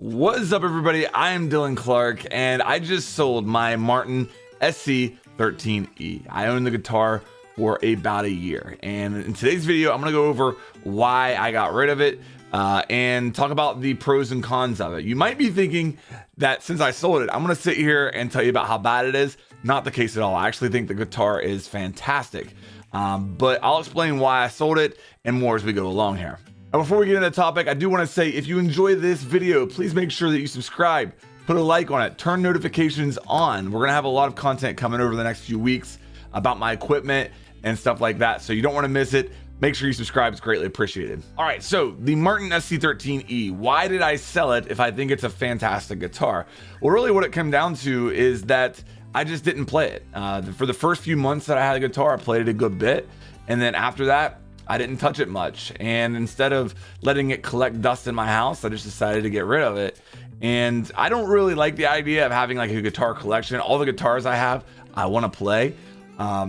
What is up, everybody? I am Dylan Clark, and I just sold my Martin SC13E. I own the guitar for about a year, and in today's video, I'm gonna go over why I got rid of it and talk about the pros and cons of it. You might be thinking that since I sold it, I'm gonna sit here and tell you about how bad it is. Not the case at all. I actually think the guitar is fantastic, but I'll explain why I sold it and more as we go along here. Now, before we get into the topic, I do want to say if you enjoy this video, please make sure that you subscribe, put a like on it, turn notifications on. We're going to have a lot of content coming over the next few weeks about my equipment and stuff like that, so you don't want to miss it. Make sure you subscribe. It's greatly appreciated. All right, so the Martin SC13E, why did I sell it if I think it's a fantastic guitar? Well, really what it came down to is that I just didn't play it. For the first few months that I had a guitar, I played it a good bit, and then after that, I didn't touch it much. And instead of letting it collect dust in my house, I just decided to get rid of it. And I don't really like the idea of having like a guitar collection. All the guitars I have, I want to play.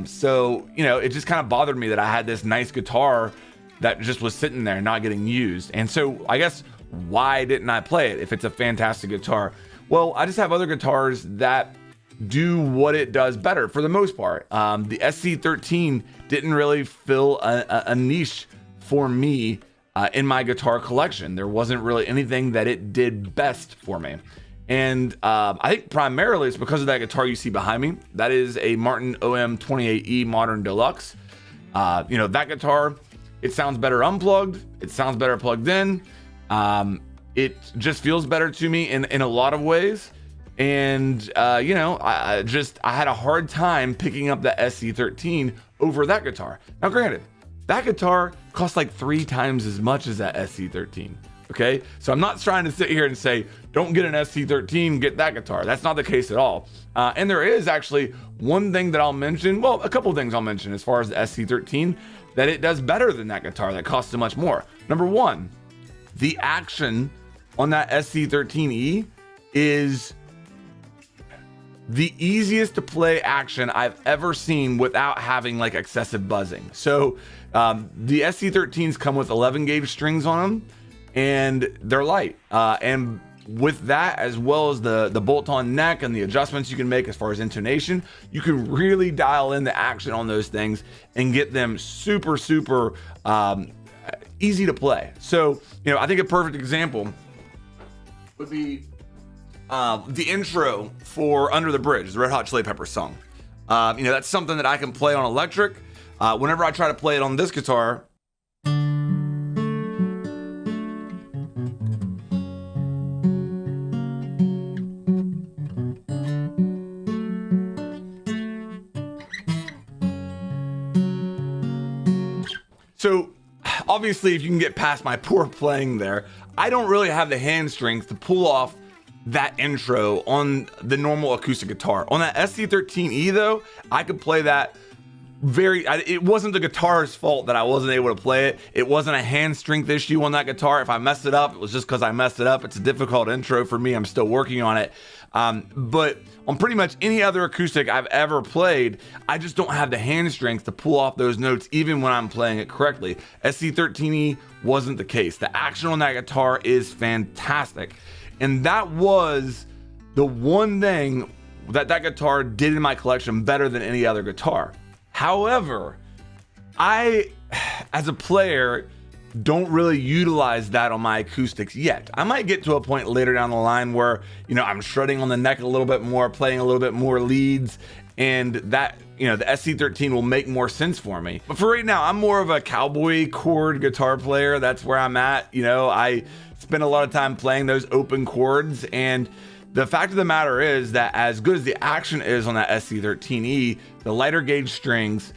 So, you know, it just kind of bothered me that I had this nice guitar that just was sitting there not getting used. And so I guess why didn't I play it if it's a fantastic guitar? Well, I just have other guitars that do what it does better for the most part. The SC13 didn't really fill a niche for me in my guitar collection. There wasn't really anything that it did best for me. And I think primarily it's because of that guitar you see behind me. That is a Martin OM28E Modern Deluxe. You know, that guitar, it sounds better unplugged. It sounds better plugged in. It just feels better to me in a lot of ways. And, you know, I had a hard time picking up the SC13 over that guitar. Now, granted, that guitar costs like 3 times as much as that SC13. Okay. So I'm not trying to sit here and say, don't get an SC13, get that guitar. That's not the case at all. And there is actually one thing that I'll mention. Well, a couple of things I'll mention as far as the SC13 that it does better than that guitar that costs so much more. Number one, the action on that SC13E is the easiest to play action I've ever seen without having like excessive buzzing. So the SC13s come with 11 gauge strings on them, and they're light. And with that, as well as the bolt-on neck and the adjustments you can make as far as intonation, you can really dial in the action on those things and get them super easy to play. So, you know, I think a perfect example would be the intro for Under the Bridge, the Red Hot Chili Peppers song. You know, that's something that I can play on electric. Whenever I try to play it on this guitar, so obviously if you can get past my poor playing there, I don't really have the hand strength to pull off that intro on the normal acoustic guitar. On that SC13E though, I could play that it wasn't the guitar's fault that I wasn't able to play it. It wasn't a hand strength issue on that guitar. If I messed it up, it was just because I messed it up. It's a difficult intro for me. I'm still working on it. But on pretty much any other acoustic I've ever played, I just don't have the hand strength to pull off those notes even when I'm playing it correctly. SC13E wasn't the case. The action on that guitar is fantastic. And that was the one thing that guitar did in my collection better than any other guitar. However, I, as a player, don't really utilize that on my acoustics yet. I might get to a point later down the line where, you know, I'm shredding on the neck a little bit more, playing a little bit more leads, and that, you know, the SC13 will make more sense for me. But for right now, I'm more of a cowboy chord guitar player. That's where I'm at. You know, I spend a lot of time playing those open chords, and the fact of the matter is that as good as the action is on that SC13E, the lighter gauge strings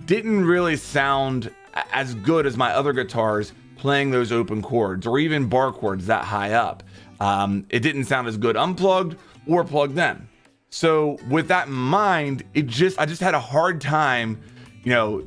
didn't really sound as good as my other guitars playing those open chords or even bar chords that high up. It didn't sound as good unplugged or plugged in. So with that in mind, I just had a hard time, you know,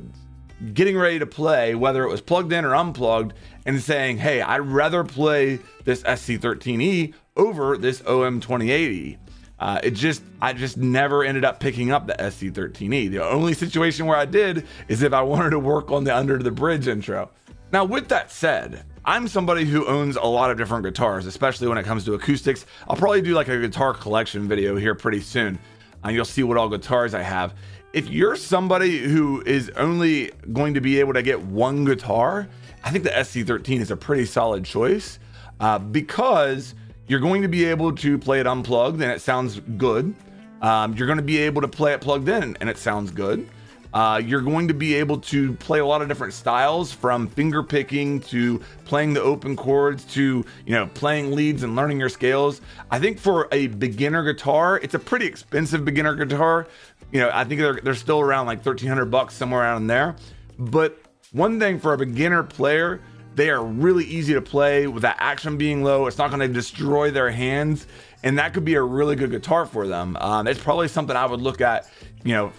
getting ready to play, whether it was plugged in or unplugged, and saying, hey, I'd rather play this SC13E over this OM28E. I just never ended up picking up the SC13E. The only situation where I did is if I wanted to work on the Under the Bridge intro. Now, with that said, I'm somebody who owns a lot of different guitars, especially when it comes to acoustics. I'll probably do like a guitar collection video here pretty soon, and you'll see what all guitars I have. If you're somebody who is only going to be able to get one guitar, I think the SC13 is a pretty solid choice, because you're going to be able to play it unplugged and it sounds good. You're going to be able to play it plugged in and it sounds good. You're going to be able to play a lot of different styles, from finger picking to playing the open chords to, playing leads and learning your scales. I think for a beginner guitar, it's a pretty expensive beginner guitar. I think they're still around like $1,300, somewhere around there. But one thing for a beginner player, they are really easy to play with that action being low. It's not going to destroy their hands, and that could be a really good guitar for them. It's probably something I would look at,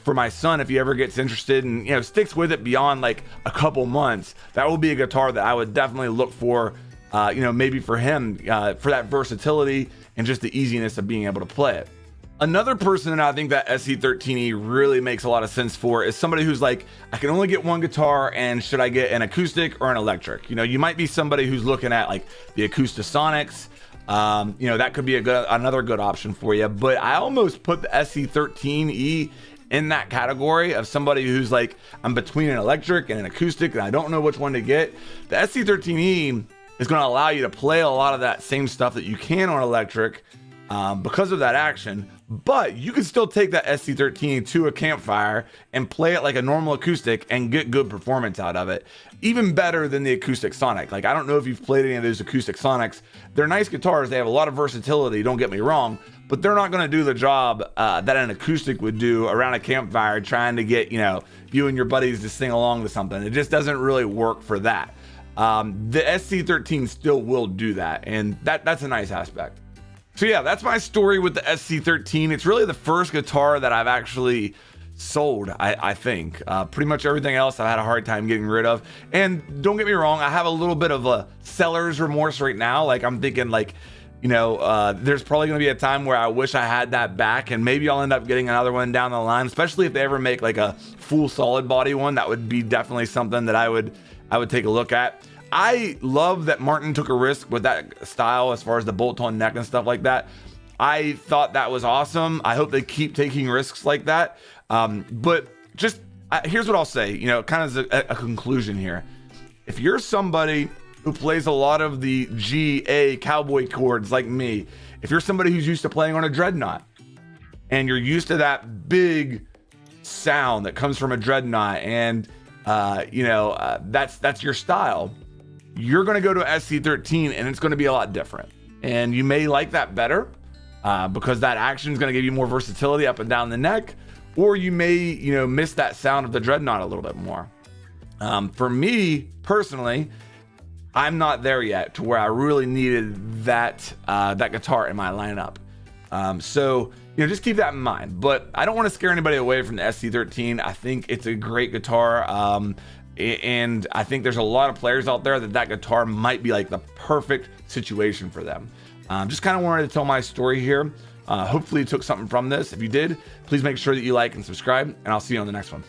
for my son, if he ever gets interested and, sticks with it beyond like a couple months. That will be a guitar that I would definitely look for, maybe for him, for that versatility and just the easiness of being able to play it. Another person that I think that SC13E really makes a lot of sense for is somebody who's like, I can only get one guitar, and should I get an acoustic or an electric? You might be somebody who's looking at like the Acoustasonics. That could be another good option for you. But I almost put the SC13E in that category of somebody who's like, I'm between an electric and an acoustic and I don't know which one to get. The SC13E is going to allow you to play a lot of that same stuff that you can on electric, because of that action, but you can still take that SC13 to a campfire and play it like a normal acoustic and get good performance out of it, even better than the Acoustasonic. Like, I don't know if you've played any of those Acoustasonics. They're nice guitars, they have a lot of versatility, don't get me wrong, but they're not going to do the job that an acoustic would do around a campfire trying to get you and your buddies to sing along to something. It just doesn't really work for that. The SC13 still will do that, and that's a nice aspect. So yeah, that's my story with the SC13. It's really the first guitar that I've actually sold, I think. Pretty much everything else I've had a hard time getting rid of. And don't get me wrong, I have a little bit of a seller's remorse right now. Like, I'm thinking like, there's probably going to be a time where I wish I had that back, and maybe I'll end up getting another one down the line, especially if they ever make like a full solid body one. That would be definitely something that I would take a look at. I love that Martin took a risk with that style as far as the bolt-on neck and stuff like that. I thought that was awesome. I hope they keep taking risks like that. But just here's what I'll say, kind of as a conclusion here. If you're somebody who plays a lot of the G, A, cowboy chords like me, if you're somebody who's used to playing on a dreadnought and you're used to that big sound that comes from a dreadnought, and that's your style, you're going to go to SC13 and it's going to be a lot different. And you may like that better because that action is going to give you more versatility up and down the neck, or you may, miss that sound of the dreadnought a little bit more. For me personally, I'm not there yet to where I really needed that guitar in my lineup. So just keep that in mind. But I don't want to scare anybody away from the SC13. I think it's a great guitar. And I think there's a lot of players out there that guitar might be like the perfect situation for them. Just kind of wanted to tell my story here. Hopefully you took something from this. If you did, please make sure that you like and subscribe, and I'll see you on the next one.